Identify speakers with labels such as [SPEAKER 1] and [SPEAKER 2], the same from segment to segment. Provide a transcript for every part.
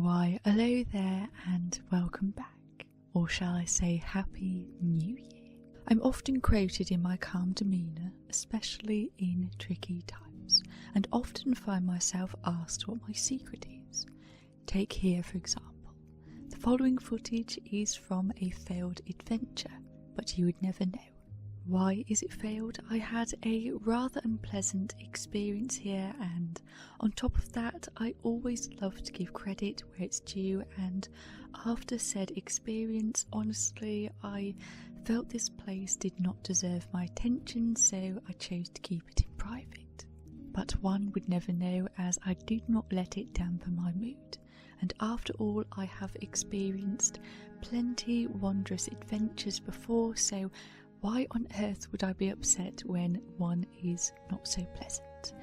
[SPEAKER 1] Why, hello there and welcome back, or shall I say Happy New Year. I'm often quoted in my calm demeanour, especially in tricky times, and often find myself asked what my secret is. Take here for example. The following footage is from a failed adventure, but you would never know. Why is it failed? I had a rather unpleasant experience here, and on top of that I always love to give credit where it's due, and after said experience, honestly, I felt this place did not deserve my attention, so I chose to keep it in private. But one would never know, as I did not let it dampen my mood, and after all I have experienced plenty wondrous adventures before, so why on earth would I be upset when one is not so pleasant?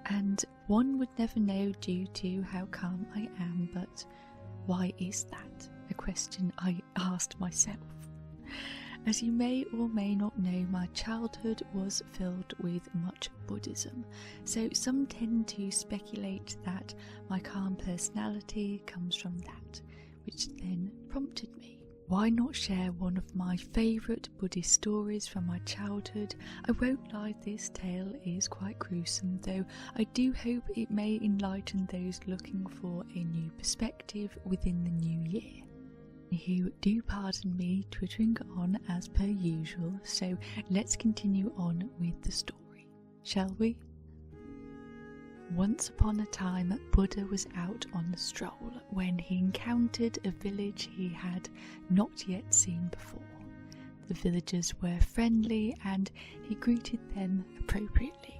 [SPEAKER 1] And one would never know due to how calm I am, but why is that? A question I asked myself. As you may or may not know, my childhood was filled with much Buddhism, so some tend to speculate that my calm personality comes from that, which then prompted me. Why not share one of my favourite Buddhist stories from my childhood? I won't lie, this tale is quite gruesome, though I do hope it may enlighten those looking for a new perspective within the new year. You do pardon me twittering on as per usual, so let's continue on with the story, shall we? Once upon a time, Buddha was out on a stroll when he encountered a village he had not yet seen before. The villagers were friendly and he greeted them appropriately.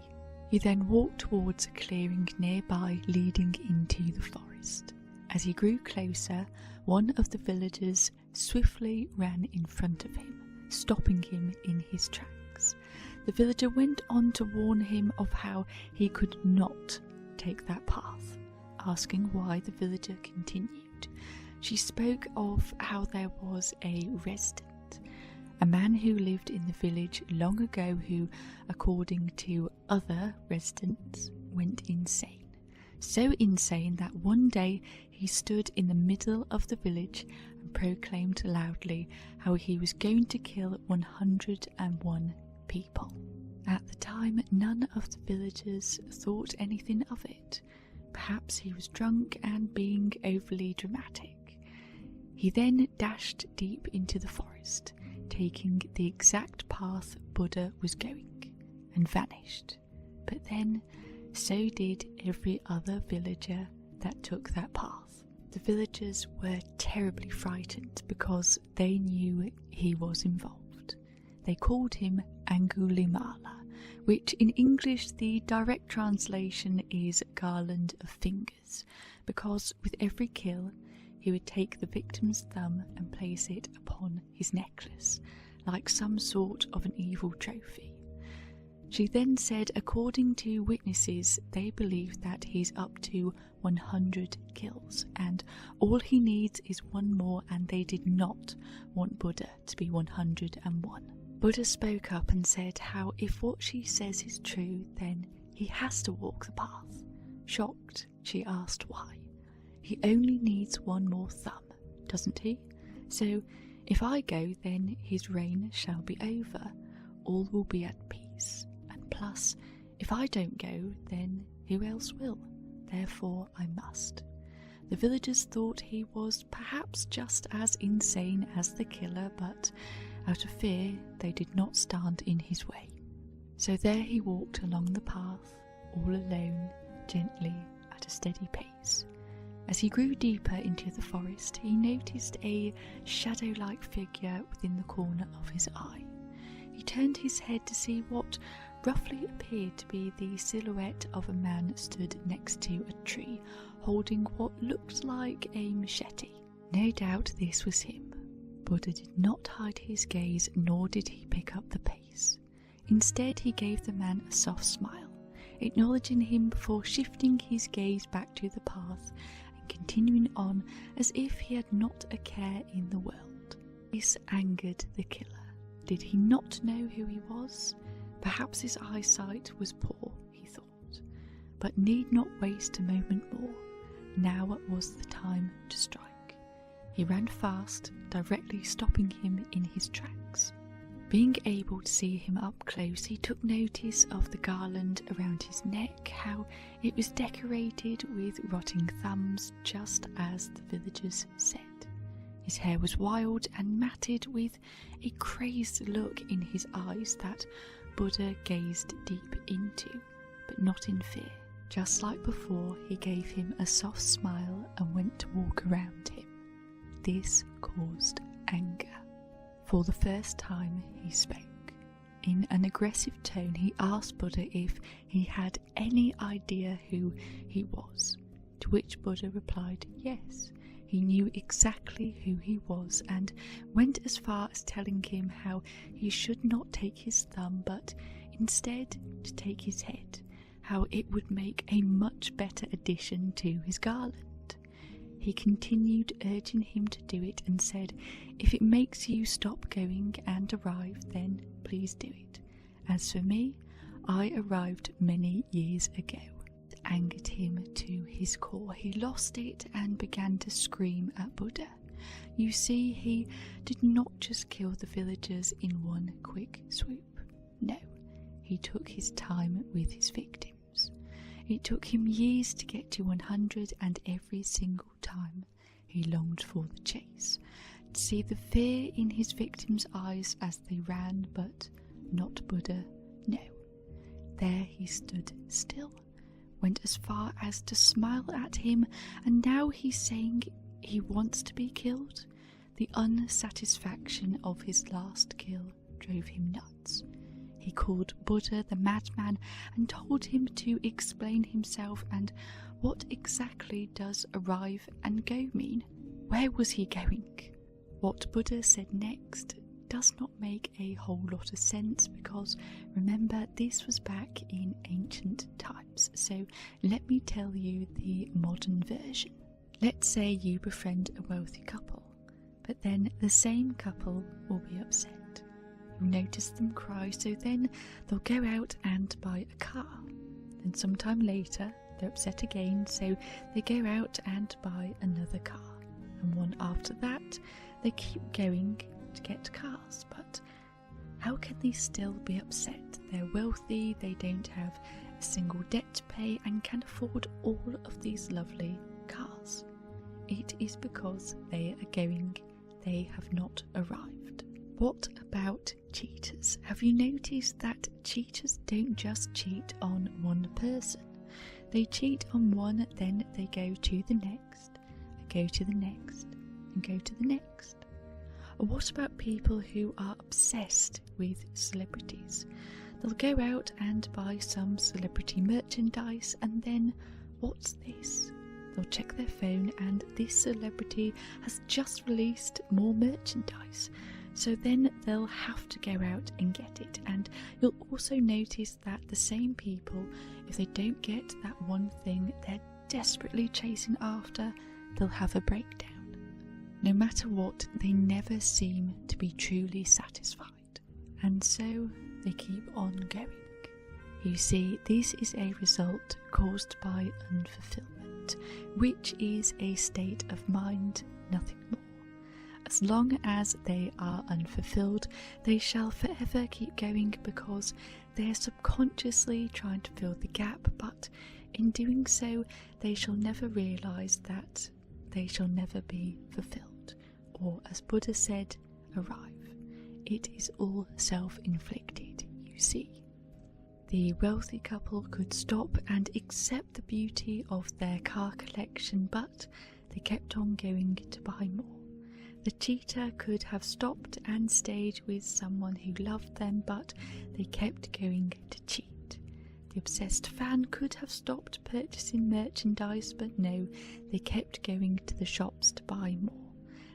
[SPEAKER 1] He then walked towards a clearing nearby leading into the forest. As he grew closer, one of the villagers swiftly ran in front of him, stopping him in his tracks. The villager went on to warn him of how he could not take that path, asking why the villager continued. She spoke of how there was a resident, a man who lived in the village long ago who, according to other residents, went insane. So insane that one day he stood in the middle of the village and proclaimed loudly how he was going to kill 101 people. At the time, none of the villagers thought anything of it. Perhaps he was drunk and being overly dramatic. He then dashed deep into the forest, taking the exact path Buddha was going, and vanished. But then, so did every other villager that took that path. The villagers were terribly frightened because they knew he was involved. They called him Angulimala, which in English the direct translation is garland of fingers, because with every kill he would take the victim's thumb and place it upon his necklace, like some sort of an evil trophy. She then said according to witnesses they believe that he's up to 100 kills, and all he needs is one more, and they did not want Buddha to be 101. Buddha spoke up and said how if what she says is true, then he has to walk the path. Shocked, she asked why. He only needs one more thumb, doesn't he? So if I go, then his reign shall be over. All will be at peace. And plus, if I don't go, then who else will? Therefore I must. The villagers thought he was perhaps just as insane as the killer, but out of fear they did not stand in his way. So there he walked along the path, all alone, gently, at a steady pace. As he grew deeper into the forest, he noticed a shadow-like figure within the corner of his eye. He turned his head to see what roughly appeared to be the silhouette of a man stood next to a tree, holding what looked like a machete. No doubt this was him. Buddha did not hide his gaze, nor did he pick up the pace. Instead, he gave the man a soft smile, acknowledging him before shifting his gaze back to the path and continuing on as if he had not a care in the world. This angered the killer. Did he not know who he was? Perhaps his eyesight was poor, he thought, but need not waste a moment more. now was the time to strike. He ran fast, directly stopping him in his tracks. Being able to see him up close, he took notice of the garland around his neck, how it was decorated with rotting thumbs, just as the villagers said. His hair was wild and matted, with a crazed look in his eyes that Buddha gazed deep into, but not in fear. Just like before, he gave him a soft smile and went to walk around him. This caused anger. For the first time he spoke. In an aggressive tone, he asked Buddha if he had any idea who he was, to which Buddha replied yes. He knew exactly who he was and went as far as telling him how he should not take his thumb but instead to take his head, how it would make a much better addition to his garland. He continued urging him to do it and said, if it makes you stop going and arrive, then please do it. As for me, I arrived many years ago. It angered him to his core. He lost it and began to scream at Buddha. You see, he did not just kill the villagers in one quick swoop. No, he took his time with his victims. It took him years to get to 100, and every single time he longed for the chase, to see the fear in his victims' eyes as they ran, but not Buddha, no. There he stood still, went as far as to smile at him, and now he's saying he wants to be killed? The unsatisfaction of his last kill drove him nuts. He called Buddha the madman and told him to explain himself. And what exactly does arrive and go mean? Where was he going? What Buddha said next does not make a whole lot of sense, because remember, this was back in ancient times. So let me tell you the modern version. Let's say you befriend a wealthy couple, but then the same couple will be upset. You'll notice them cry, so then they'll go out and buy a car. Then sometime later, they're upset again, so they go out and buy another car. And one after that, they keep going to get cars. But how can they still be upset? They're wealthy, they don't have a single debt to pay, and can afford all of these lovely cars. It is because they are going, they have not arrived. What about cheaters? Have you noticed that cheaters don't just cheat on one person? They cheat on one, then they go to the next, and go to the next, and go to the next. Or what about people who are obsessed with celebrities? They'll go out and buy some celebrity merchandise, and then what's this? They'll check their phone and this celebrity has just released more merchandise. So then they'll have to go out and get it. And you'll also notice that the same people, if they don't get that one thing they're desperately chasing after, they'll have a breakdown. No matter what, they never seem to be truly satisfied. And so they keep on going. You see, this is a result caused by unfulfillment, which is a state of mind, nothing more. As long as they are unfulfilled, they shall forever keep going, because they are subconsciously trying to fill the gap, but in doing so, they shall never realise that they shall never be fulfilled, or as Buddha said, arrive. It is all self-inflicted, you see. The wealthy couple could stop and accept the beauty of their car collection, but they kept on going to buy more. The cheater could have stopped and stayed with someone who loved them, but they kept going to cheat. The obsessed fan could have stopped purchasing merchandise, but no, they kept going to the shops to buy more.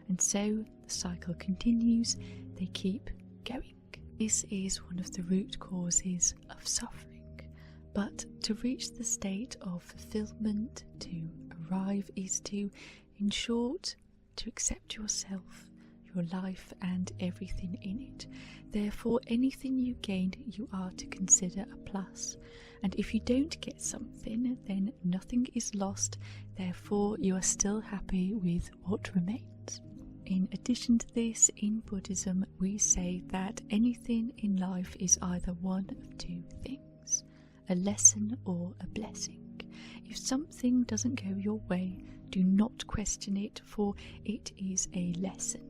[SPEAKER 1] And so the cycle continues, they keep going. This is one of the root causes of suffering. But to reach the state of fulfillment, to arrive, is to, in short, to accept yourself, your life and everything in it. Therefore, anything you gain, you are to consider a plus. And if you don't get something, then nothing is lost. Therefore, you are still happy with what remains. In addition to this, in Buddhism, we say that anything in life is either one of two things: a lesson or a blessing. If something doesn't go your way, do not question it, for it is a lesson.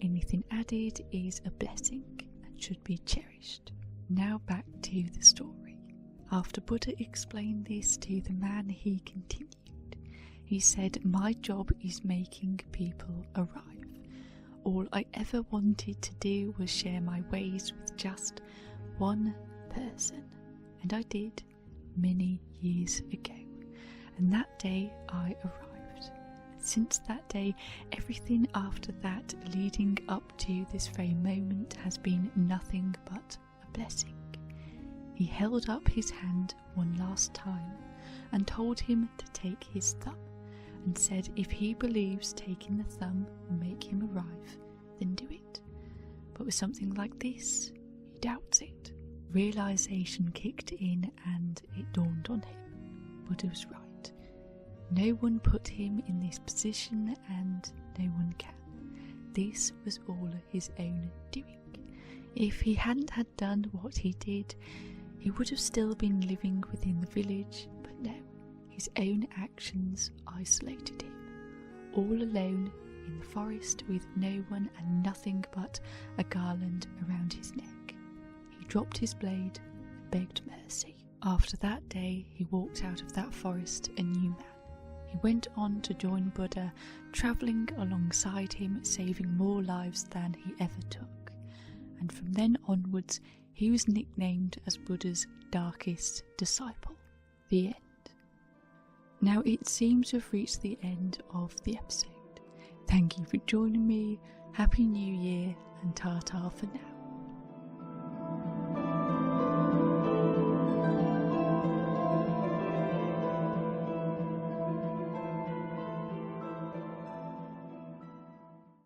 [SPEAKER 1] Anything added is a blessing and should be cherished. Now back to the story. After Buddha explained this to the man, he continued. He said, "My job is making people arrive. All I ever wanted to do was share my ways with just one person. And I did many years ago. And that day I arrived. And since that day, everything after that leading up to this very moment has been nothing but a blessing." He held up his hand one last time and told him to take his thumb, and said if he believes taking the thumb will make him arrive, then do it. But with something like this, he doubts it. Realization kicked in and it dawned on him. Buddha was right. No one put him in this position and no one can. This was all his own doing. If he hadn't had done what he did, he would have still been living within the village, but no, his own actions isolated him, all alone in the forest with no one and nothing but a garland around his neck. He dropped his blade and begged mercy. After that day, he walked out of that forest a new man. He went on to join Buddha, travelling alongside him, saving more lives than he ever took. And from then onwards, he was nicknamed as Buddha's darkest disciple. The end. Now it seems to have reached the end of the episode. Thank you for joining me. Happy New Year and ta-ta for now.